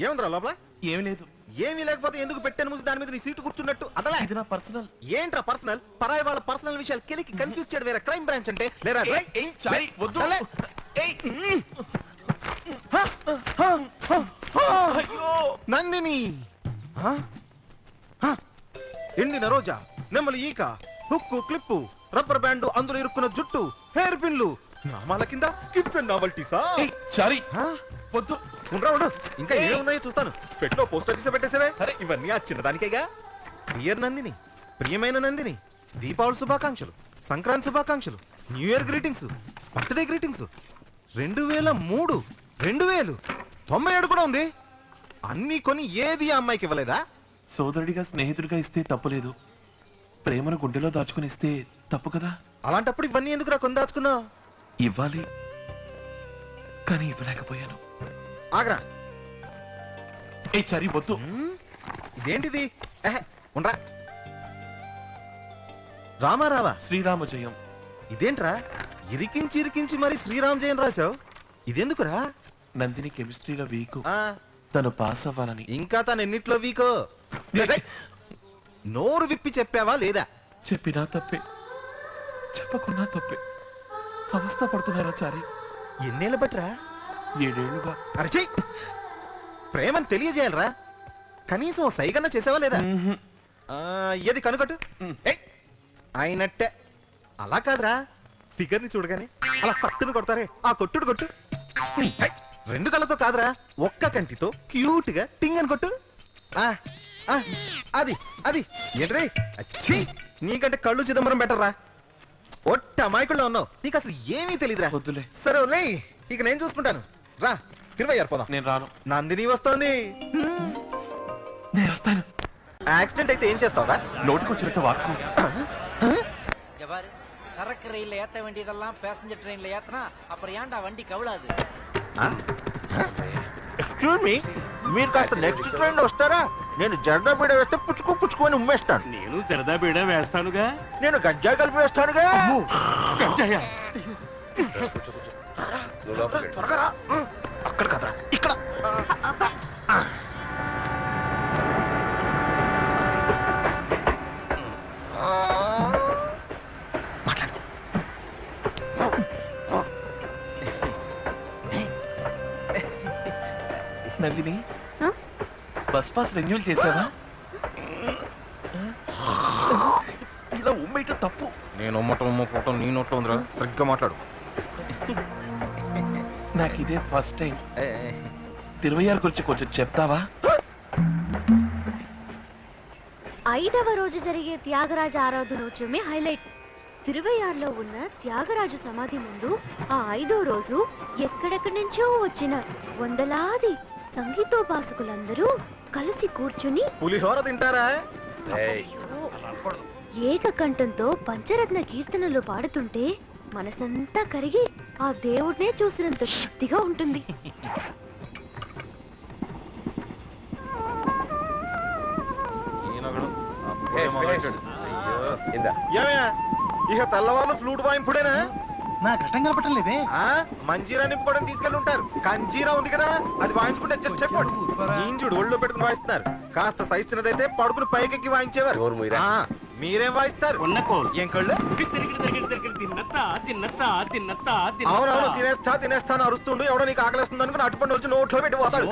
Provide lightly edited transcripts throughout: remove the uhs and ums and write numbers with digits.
ఏముందిరా లోపల? ఏమీ లేదు. ఏమీ లేకపోతే ఎందుకు పెట్టాను మూసి దాని మీద నీ సీటు కూర్చున్నట్టు? అదలా ఇది నా పర్సనల్. ఏంట్రా పర్సనల్? పరాయి వాళ్ళ పర్సనల్ విషయాలు కెలికి కన్ఫ్యూజ్ చేయడం వేరే క్రైమ్ బ్రాంచ్ అంటే లేరా? వద్దు. నందిని ఎండిన రోజా, నెమ్మలి ఈక, హుక్కు క్లిప్పు, రబ్బర్ బ్యాండ్, అందులో ఇరుక్కున్న జుట్టు, హెయిర్ పిన్లు, నామాల కింద కిప్స్ అండ్ నావల్టీసా? చారీ వద్దు. ఉండు, ఇంకా ఏమున్నాయో చూస్తాను. పెట్టో పోస్ట్ ఆఫీస్ పెట్టేసేవే. అరే ఇవన్నీ ఆ చిన్నదానికేగా. డియర్ నందిని, ప్రియమైన నందిని, దీపావళి శుభాకాంక్షలు, సంక్రాంతి శుభాకాంక్షలు, new year greetings, birthday greetings. 2003, 2000, 97 కూడా ఉంది. అన్ని కొని ఏది ఆ అమ్మాయికి ఇవ్వలేదా? సోదరుడిగా స్నేహితుడిగా ఇస్తే తప్పులేదు, ప్రేమను గుండెలో దాచుకుని ఇస్తే తప్పు కదా. అలాంటప్పుడు ఇవన్నీ ఎందుకురా కొని దాచుకున్నావు? ఇవ్వాలి, కానీ ఇవ్వలేకపోయాను. ఆగ్రా. చారీ వద్దు. ఇదేంటిది? ఉండరా. రామారావా? శ్రీరామ జయం. ఇదేంట్రా ఇరికించి ఇరికించి మరి శ్రీరామ్ జయం రాశావు? ఇదెందుకురా? నందిని కెమిస్ట్రీలో వీకు, తను పాస్ అవ్వాలని. ఇంకా తను ఎన్నిట్లో వీకో? నోరు విప్పి చెప్పావా లేదా? చెప్పినా తప్పే, చెప్పకున్నా తప్పే. అవస్థ పడుతున్నారా చారీ? ఎన్నేళ్ళ బట్రా? 7 ఏళ్లుగా. అరచి ప్రేమను తెలియజేయాలరా, కనీసం సైగన్న చేసావా లేదా? ఏది కనుకట్టు. అయినట్టే. అలా కాదురా, ఫిగర్ ని చూడగానే అలా కట్టును కొడతారే, ఆ కొట్టుడు కొట్టు. 2 కళ్ళతో కాదురా, ఒక్క కంటితో క్యూట్ గా టింగ్ అని కొట్టు. అది అది ఏంటి? నీకంటే కళ్ళు చిదంబరం బెటర్ రా. ఒట్ట అమాయకుల్లో ఉన్నావు, నీకు అసలు ఏమీ తెలీదురా. వద్దులే. సరే లే, ఇక నేను చూసుకుంటాను. రా, 20 పోదాం. నేను రాను. నందిని వస్తోంది. నేను వస్తాను. యాక్సిడెంట్ అయితే ఏం చేస్తావురా? నోటికి వచ్చినట్టు వాక్కు. சரக்கு ரயில்ல ஏத்த வேண்டியதெல்லாம் பேசஞ்சர் ட்ரெயின்ல ஏத்தனா அப்புறம் ஏன்டா வண்டி கவுளாது? ఎక్స్క్యూజ్ మీ, మీరు కాస్త నెక్స్ట్ ట్రైన్ వస్తారా? నేను జర్దా బీడ వేస్తే పుచ్చుకొని ఉమ్మేస్తాను. నేను జరదా బీడ వేస్తానుగా. నేను గంజా కలిపి వేస్తానుగా. త్వరగా రా. అక్కడ కదరా, ఇక్కడ. నందిని, బస్ పాస్ రెన్యూల్ చేసావా? ఇలా ఉమ్మేయటం తప్పు. నేను ఉమ్మటం నీ నోట్లో ఉందిరా, సరిగ్గా మాట్లాడు. నాకు ఇదే ఫస్ట్ టైం. 26 గురించి కొంచెం చెప్తావా? 5వ రోజు జరిగే త్యాగరాజ ఆరాధనోత్సవమే హైలైట్. 26లో ఉన్న త్యాగరాజు సమాధి ముందు ఆ 5వ రోజు ఎక్కడెక్కడి నుంచో వచ్చిన వందలాది సంగీతోపాసకులందరూ కలిసి కూర్చుని పులిహోర తింటారా? ఏకకంఠంతో పంచరత్న కీర్తనలు పాడుతుంటే మనసంతా కరిగి ఆ దేవుడినే చూసినంత శక్తిగా ఉంటుంది. ఇక తెల్లవాళ్ళు ఫ్లూట్ వాయింపుడేనా? నాకు అర్థం కనపడటం లేదే. మంజీరా నింపుకోవడం తీసుకెళ్ళి ఉంటారు. కంజీరా ఉంది కదా, అది వాయించుకుంటే జస్ట్ చెప్పండి. ఇంజుడు ఒళ్ళో పెట్టుకుని వాయిస్తున్నారు. కాస్త సైజ్ చిన్నదైతే పడుకుని పైకెక్కి వాయించేవారు. మీరేం వాయిస్తారు? ఏం కళ్ళు? అవునవును, తినేస్తాను అరుస్తుండు. ఎవడో నీకు ఆకలిస్తుంది అనుకుని అటుపండి వచ్చి నోట్లో పెట్టి పోతాడు.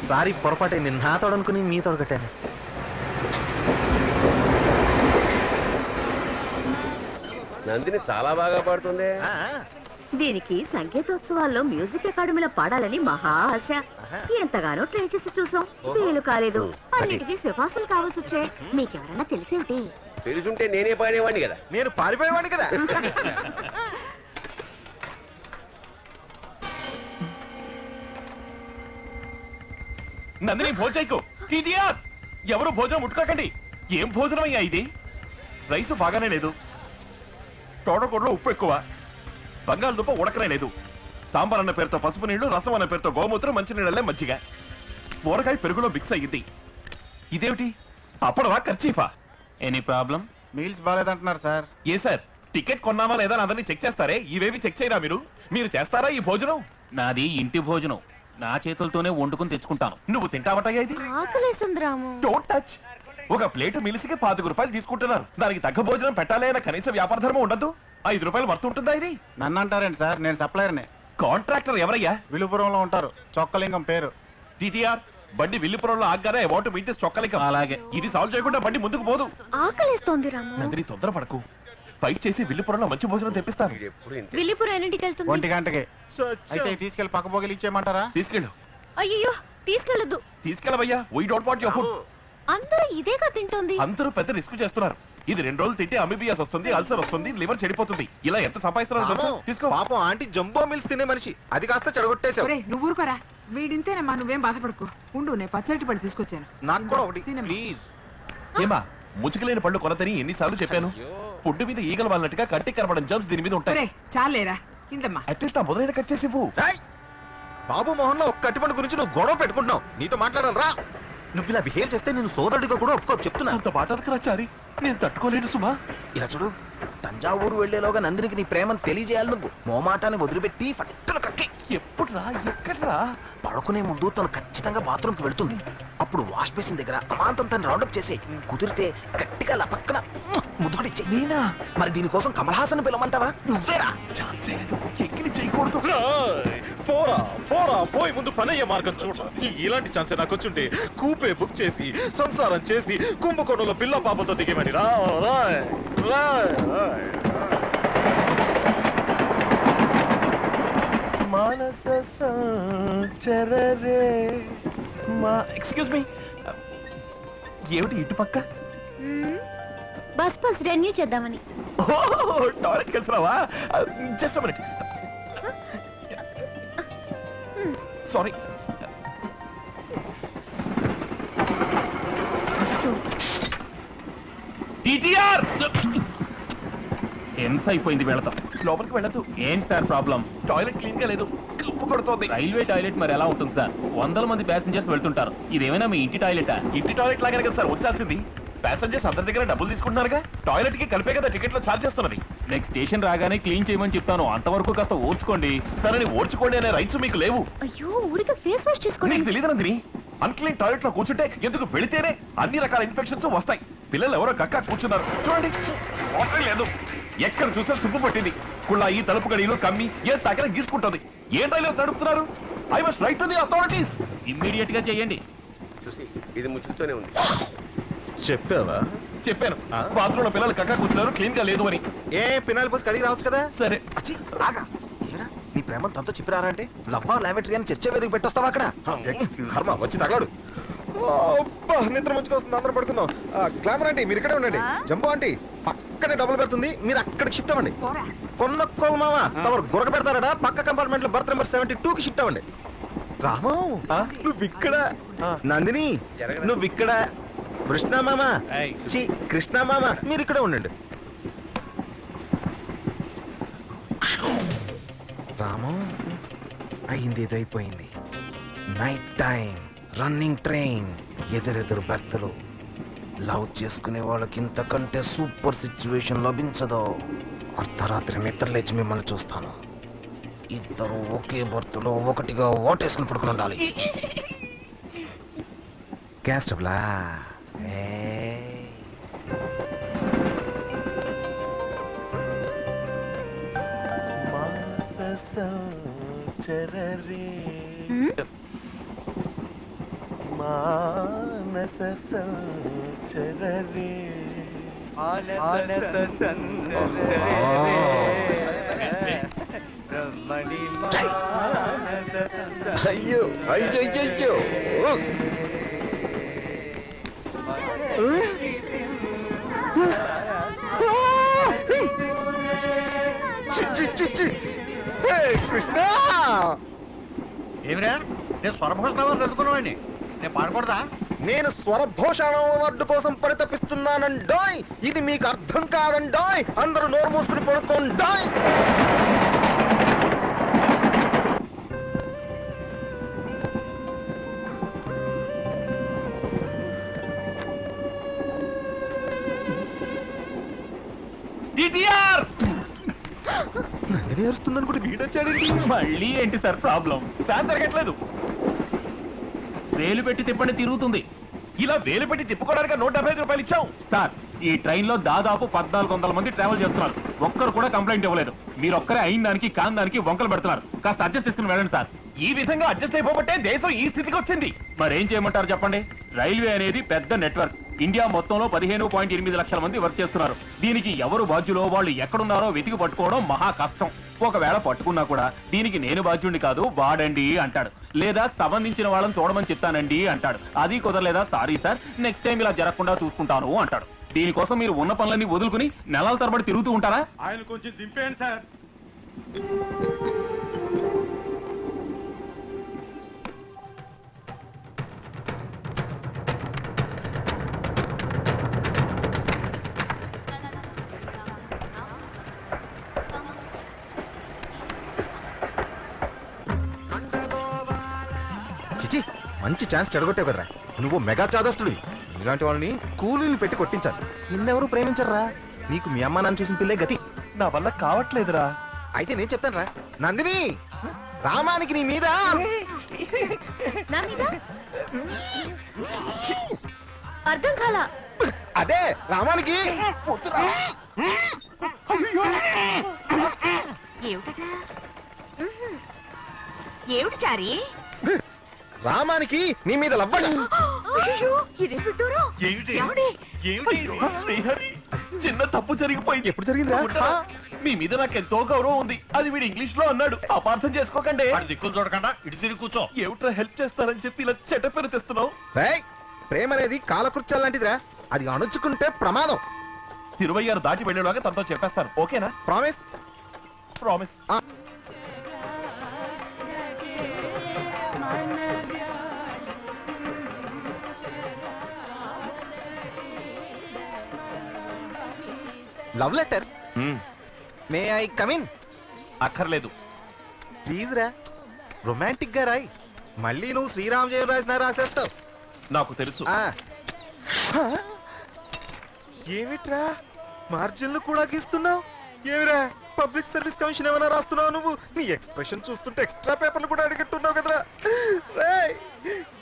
సారీ, పొరపాటైంది. నా తోడు అనుకుని మీ తోడు కట్టాను. నందిని చాలా బాగా పాడుతుంది. దీనికి సంగీతోత్సవాల్లో మ్యూజిక్ అకాడమీలో పాడాలని మహా ఆశ. ఎంతగానో ట్రై చేసి చూసాం, వీలు కాలేదు. అన్నిటికీ సిఫార్సులు కావాల్సి వచ్చాయి. మీకెవరన్నా తెలిసేమిటి? తెలుసుంటే నేనే పాడేవాడిని కదా. నేను పారిపోయేవాడిని కదా. నందిని భోజైకు టీటీఆర్ ఎవరు భోజనం ముట్టుకోకండి. ఏం భోజనం అయ్యా ఇది? రైసు బాగానే లేదు, తోటకూరలో ఉప్పు ఎక్కువ, బంగాళదుంప ఉడకనే లేదు, సాంబార్ అన్న పేరుతో పసుపు నీళ్లు, రసం అన్న పేరుతో గోమూత్రం, మంచినీళ్ళే మజ్జిగ, ఊరగాయ పెరుగులో మిక్స్ అయ్యింది. ఇదేమిటి? అప్పడవా ఖర్చీఫా? Any problem? మీల్స్ బాగాలేదంటున్నారు సార్. ఏ సార్, టికెట్ కొన్నామా లేదా అని అందరినీ చెక్ చేస్తారే, ఇవేవి చెక్ చేయరా మీరు? మీరు చేస్తారా ఈ భోజనం? నాది ఇంటి భోజనం, నా చేతులతోనే వండుకుని తెచ్చుకుంటాను. నువ్వు తింటావటయ్యా ఇది? ఆకలేస్తుంది రాము. Don't touch. ఒక ప్లేట్ మిలిసికి 25 రూపాయలు తీసుకుంటున్నారు. దానికి తగ్గ భోజనం పెట్టాలి అన్న కనీస వ్యాపార ధర్మం ఉండదు. 5 రూపాయలు వర్త్ ఉంటుందా ఇది? నన్ను అంటారేంటి సార్, నేను సప్లయర్ని. కాంట్రాక్టర్ ఎవరయ్యా? విలుపురంలో ఉంటారు, చొక్కలింగం పేరు. టీటీఆర్ బండి విల్లుపురంలో ఆగ్గానే అమౌంట్ మీట్ చొక్కలిక. అలాగే. ఇది సాల్వ్ చేయకుండా బండి ముందుకు పోదు. ఆకలేస్తోంది రాము. నందిని తొందరపడకు, ఫైట్ చేసి విల్లుపురంలో మంచి భోజనం తెప్పిస్తాను. ఎప్పుడు ఇంతే. విల్లిపురం ఎన్నింటికి వెళ్తుంది? 1 గంటకి. అయితే తీసుకెళ్లి పక్క పోగలి ఇచ్చేయమంటారా? తీసుకెళ్ళు. అయ్యో తీసుకెళ్ళొద్దు. తీసుకెళ్ళవయ్యా. We don't want your food. అందరూ ఇదేగా తింటోంది. అందరూ పెద్ద రిస్క్ చేస్తున్నారు. ఇది 2 రోజులు తింటే అమీబియాస్ వస్తుంది, అల్సర్ వస్తుంది, లివర్ చెడిపోతుంది. ఇలా ఎంత సంపాదిస్తున్నారు తెలుసా? తీసుకో. పాపం ఆంటీ జంబో మిల్స్ తినే మనిషి, అది కాస్త చెడగొట్టేశావు. ఒరేయ్, నువ్వు ఊరుకోరా. వీడింతేనమ్మా, నువ్వేం బాధపడకు. ఉండు, నేను పచ్చడి పడి తీసుకొచ్చాను. నాకు కూడా ఒకటి తినమ్మా. ప్లీజ్. ఏమా ముచ్చుకులేని పళ్ళు కొనతని ఎన్నిసార్లు చెప్పాను? పుడ్డు మీద ఈగలు వాళ్ళనట్టుగా కంటికి కనబడని జమ్స్ దీని మీద ఉంటాయి. ఒరేయ్, చాలేరా, ఇందమ్మా. అట్లీస్ట్ ఆ మొదలైన కట్ చేసి ఇవ్వు. ఏయ్! బాబు మోహన్ లో ఒక్క అట్టిపండు గురించి నువ్వు గొడవ పెట్టుకుంటున్నావు. నీతో మాట్లాడాలరా? నువ్వు ఇలా బిహేవ్ చేస్తే నేను సోదరుడిగా కూడా ఒప్పుకో చెప్తున్నా. అంత మాటలకురా చారి, నేను తట్టుకోలేను సుమా. ఇలా చూడు, తంజావూరు వెళ్లేలోగా నందినికి నీ ప్రేమను తెలియజేయాలి. నువ్వు మోమాటాన్ని వదిలిపెట్టి ఫట్టున కక్కి ఎప్పుడురా, ఎక్కడ్రా? పడుకునే ముందు తను ఖచ్చితంగా బాత్రూమ్కి వెళ్తుంది. అప్పుడు వాష్ బేసిన్ దగ్గర అమాంతం తను రౌండప్ చేసి కుదిరితే గట్టిగా అలా పక్కన ముద్దుకుడిచ్చే. నేనా? మరి దీనికోసం కమల్ హాసన్ పిలవమంటావా? నువ్వేరా? ఛాన్సే లేదు, ఎక్కిలి చేయకూడదు. పోరా పోరా, పోయి ముందు పనయ్యే మార్గం చూడ. ఇలాంటి ఛాన్సే నాకు వచ్చుంటే కూపే బుక్ చేసి సంసారం చేసి కుంభకోణంలో పిల్ల పాపతో దిగమని రా. మానస సంచరరే మా ఎక్స్క్యూజ్ మీ, ఏమిటి ఇటు పక్క? బస్ బస్ రెన్యూ చేద్దామని. టాయిలెట్కి వెళ్తున్నావా? Just minute. సారీ. టీటీఆర్ టెన్స్ అయిపోయింది వెళతాం. లోపలికి వెళ్ళదు. ఏంటి సార్ ప్రాబ్లం? టాయిలెట్ క్లీన్ గా లేదు, కప్పు కొడుతోంది. రైల్వే టాయిలెట్ మరి ఎలా ఉంటుంది సార్? 100 మంది ప్యాసింజర్స్ వెళ్తుంటారు. ఇదేమైనా మీ ఇంటి టాయిలెటా? ఇంటి టాయిలెట్ లాగానే కదా సార్ వచ్చాల్సింది. ప్యాసింజర్స్ అందరి దగ్గర డబ్బులు తీసుకుంటున్నారుగా, టాయిలెట్ కి కలిపే కదా టికెట్ లో ఛార్జ్ చేస్తున్నది. నెక్స్ట్ స్టేషన్ రాగానే క్లీన్ చేయమని చెప్తాను, అంతవరకు కాస్త ఓర్చుకోండి. తనని ఓర్చుకోండి అనే రైట్స్ మీకు లేవు. అయ్యో ఊరికి ఫేస్ వాష్ చేసుకోండి. నీకు తెలియదు నందిని, అన్క్లీన్ టాయిలెట్ లో కూర్చుంటే ఎందుకు వెళితేనే అన్ని రకాల ఇన్ఫెక్షన్స్ వస్తాయి. పిల్లలు ఎవరో కక్క కూర్చున్నారు చూడండి, వాటర్ లేదు, ఎక్కడ చూసినా తుప్పు పట్టింది. కుళ్ళాయి, తలుపు గడియలు కమ్మి ఏ తగ్గర గీసుకుంటుంది. ఏ టాయిలెట్స్ నడుపుతున్నారు? I must right to the authorities. Immediate గా చేయండి. చూసి ఇది ముచ్చుకుతూనే ఉంది. చెప్పావా? చెప్పాను, బాత్రూమ్ లో పిల్లలు కక్క కూర్చున్నారు, క్లీన్ గా లేదు అని. ఏ పినాలి పోసి కడిగి రావచ్చు కదా. సరే అచ్చి ఆగా. ఏరా, నీ ప్రేమ తనతో చెప్పిరారా అంటే లవ్వా లాబెటరీ అని చర్చ వేదిక పెట్టొస్తావా అక్కడ? కర్మ వచ్చి తగలాడు. నిద్ర ముంచుకొస్తుంది, అందరం పడుకుందాం. గ్లామర్ ఆంటీ మీరు ఇక్కడే ఉండండి. జంబో ఆంటీ పక్కనే డబుల్ పెడుతుంది, మీరు అక్కడికి షిఫ్ట్ అవ్వండి. కొన్నక్కో మామ తమరు గురక పెడతారడా, పక్క compartment low birth number 72కి shift అవ్వండి. రామో నువ్వు ఇక్కడ, నందిని నువ్వు ఇక్కడ, కృష్ణ మామ చి కృష్ణ మామ మీరు ఇక్కడే ఉండండి. రామం అయింది, ఇదైపోయింది. నైట్ టైం, రన్నింగ్ ట్రైన్, ఎదురెదురు బెర్తలు. లవ్ చేసుకునే వాళ్ళకి ఇంతకంటే సూపర్ సిచ్యువేషన్ లభించదు. అర్ధరాత్రి నిద్ర లేచి మిమ్మల్ని చూస్తాను. ఇద్దరు ఒకే బర్త్లో ఒకటిగా ఓటేసుకుని పడుకుని ఉండాలి. గ్యాస్ స్టవ్లా? మానస సంచరరే అయ్యో అయ్యో కృష్ణ ఏమిరా, నేను స్వరభోజనాలు చదువుకున్నావాడిని. నేను పాడకూడదా? నేను స్వరభూషణ అవార్డు కోసం పరితపిస్తున్నానండోయ్. ఇది మీకు అర్థం కాదండోయ్. అందరూ నోరు మూసుకుని పడుకోండోయ్. నందిని ఏరుస్తుందనుకుంటే వీడొచ్చాడండి. మళ్ళీ ఏంటి సార్ ప్రాబ్లం? ఫ్యాన్ తిరగట్లేదు. వేలు పెట్టి తిప్పండి తిరుగుతుంది. ఇలా వేలు పెట్టి తిప్పుకోవడానికి 175 రూపాయలు ఇచ్చాం సార్ ఈ ట్రైన్ లో దాదాపు 1400 మంది ట్రావెల్ చేస్తున్నారు. ఒక్కరు కూడా కంప్లైంట్ ఇవ్వలేదు. మీరు ఒక్కరే అయిన దానికి కాని దానికి వంకలు పెడుతున్నారు. కాస్త అడ్జస్ట్ చేసుకుని వెళ్ళండి సార్. ఈ విధంగా అడ్జస్ట్ అయిపోబట్టే దేశం ఈ స్థితికి వచ్చింది. మరేం చేయమంటారు చెప్పండి? రైల్వే అనేది పెద్ద నెట్వర్క్. ఇండియా మొత్తంలో 15.8 లక్షల మంది వర్క్ చేస్తున్నారు. దీనికి ఎవరు బాధ్యులో వాళ్ళు ఎక్కడున్నారో వెతికి పట్టుకోవడం మహా కష్టం. ఒకవేళ పట్టుకున్నా కూడా దీనికి నేను బాధ్యుడిని కాదు వాడండి అంటాడు, లేదా సంబంధించిన వాళ్ళని చూడమని చెప్తానండి అంటాడు. అది కుదరలేదా, సారీ సార్ నెక్స్ట్ టైం ఇలా జరగకుండా చూసుకుంటాను అంటాడు. దీనికోసం మీరు ఉన్న పనులన్నీ వదులుకుని నెలల తరబడి తిరుగుతూ ఉంటారా? ఆయన కొంచెం దింపేయండి సార్. చిచి, మంచి ఛాన్స్ చెడగొట్టావు కదరా. నువ్వు మెగా చాదస్తుడివి. ఇలాంటి వాళ్ళని కూలీలు పెట్టి కొట్టించాలి. నిన్నెవరు ప్రేమించరా? నీకు మీ అమ్మ నాన్న చూసిన పిల్లే గతి. నా వల్ల కావట్లేదురా. అయితే నేను చెప్తాను రా. నందిని, రామానికి నీ మీద నా మీద అర్థం కాలా. అదే రామానికి ఏమిటి చారి? రామానికి నీ మీద లవ్వడ. ఇదే విడ్డూరం. ఏమిటి ఏమండి? ఏమిటి ఇది? శ్రీహరి, చిన్న తప్పు జరిగిపోయింది. ఎప్పుడు జరిగిందా? మీ మీద నాకు ఎంతో గౌరవం ఉంది. అది వీడు ఇంగ్లీష్ లో అన్నాడు. అపార్థం చేసుకోకండి. దిక్కులు చూడకుండా ఇటు తిరిగి కూర్చో. ఏమిట్రా హెల్ప్ చేస్తారని చెప్పి ఇలా చెడ్డ పేరు తెస్తున్నావు? రేయ్, ప్రేమ అనేది కాలకృత్యాలు లాంటిదిరా. అది అణుచుకుంటే ప్రమాదం. 26 దాటి వెళ్ళేలాగా తనతో చెప్పేస్తాను. ఓకేనా? Promise. Promise. Love letter. May I come in? అక్కర్లేదు. ప్లీజ్ రా, రొమాంటిక్ గా రాయి. మళ్ళీ నువ్వు శ్రీరామ్ జయం రాసినా రాసేస్తావు. నాకు తెలుసు. ఏమిట్రా మార్జిన్లు కూడా గీస్తున్నావు? ఏమిరా పబ్లిక్ సర్వీస్ కమిషన్ ఏమైనా రాస్తున్నావు నువ్వు? నీ ఎక్స్ప్రెషన్ చూస్తుంటే ఎక్స్ట్రా పేపర్లు కూడా అడిగట్టున్నావు కదరా. రేయ్,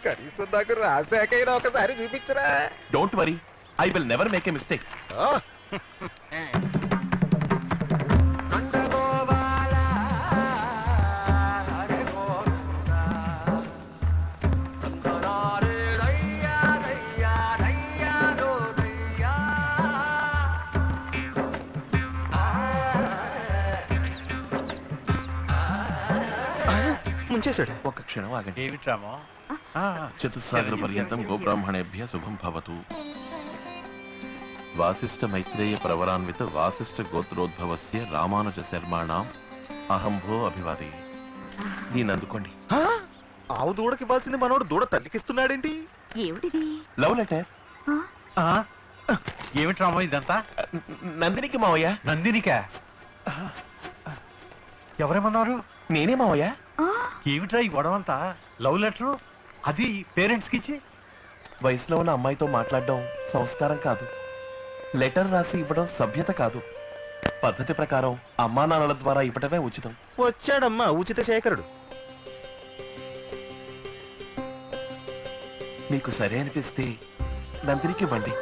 కనీసం నాకు రాసాకైనా ఒకసారి చూపించరా. Don't worry, I will never make a mistake. ముంచేశాడు. ఒక క్షణం ఆగండి. ఏమిట్రామో? చతుస్సాగర పర్యంతం గోబ్రాహ్మణేభ్య శుభం భవతు. వాసిష్ఠ మైత్రేయ ప్రవరాన్విత వాసిష్ఠ గోత్రోద్భవస్య రామానుజ శర్మాణం అహంభో అభివాదే. దీన్ని అందుకోండి. ఆవు దూడకి ఇవ్వాల్సింది మనోడు దూడ తల్లికిస్తున్నాడేంటి? ఏమిటిది? Love letter. ఏమిట్రామో ఇదంతా? నందినికి మావయ్య. నందినికా? ఎవరేమన్నారు? నేనే మావయ్య. ఏమిట్రా ఈ గొడవంతా? లవ్ లెటరు, అది పేరెంట్స్ కి ఇచ్చి? వయసులో ఉన్న అమ్మాయితో మాట్లాడడం సంస్కారం కాదు. లెటర్ రాసి ఇవ్వడం సభ్యత కాదు. పద్ధతి ప్రకారం అమ్మా నాన్నల ద్వారా ఇవ్వటమే ఉచితం. వచ్చాడమ్మా ఉచిత శేఖరుడు. మీకు సరే అనిపిస్తే నందినికి ఇవ్వండి.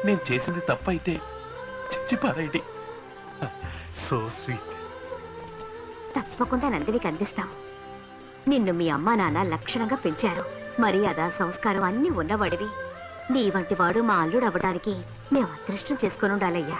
నేను చేసింది తప్పైతే చిచ్చి పారేయండి. So sweet. తప్పకుండా నందినికి అందిస్తాం. నిన్ను మీ అమ్మా నాన్న లక్షణంగా పెంచారు. మర్యాద సంస్కారం అన్ని ఉన్నవాడివి. నీ వంటి వాడు మా అల్లుడు అవ్వడానికి మేము అదృష్టం చేసుకొని ఉండాలయ్యా.